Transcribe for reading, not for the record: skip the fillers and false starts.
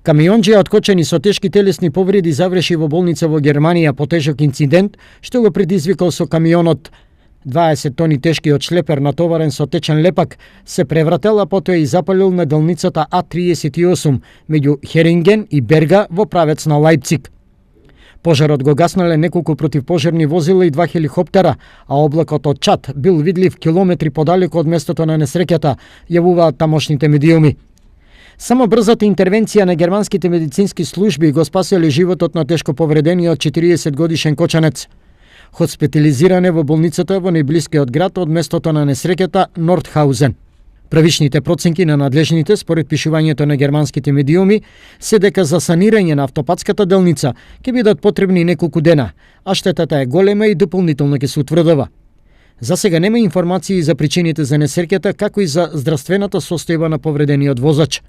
Камионџија откочени со тешки телесни повреди заврши во болница во Германија по тежок инцидент што го предизвикал со камионот. 20 тони тешкиот шлепер натоварен со течен лепак се преврател, а потоа и запалил на делницата А38 меѓу Херинген и Берга во правец на Лајпциг. Пожарот го гаснале неколку противпожарни возила и 2 хеликоптера, а облакот од чад бил видлив километри подалеку од местото на несреќата, јавуваат тамошните медиуми. Само брзата интервенција на германските медицински служби го спасиле животот на тешко повредениот 40 годишен кочанец. Хоспитализиран е во болницата во најблискиот град од местото на несреќата Нордхаузен. Првичните проценки на надлежните според пишувањето на германските медиуми се дека за санирање на автопатската делница ќе бидат потребни неколку дена, а штетата е голема и дополнително ќе се утврдува. За сега нема информации за причините за несреќата, како и за здравствената состојба на повредениот возач.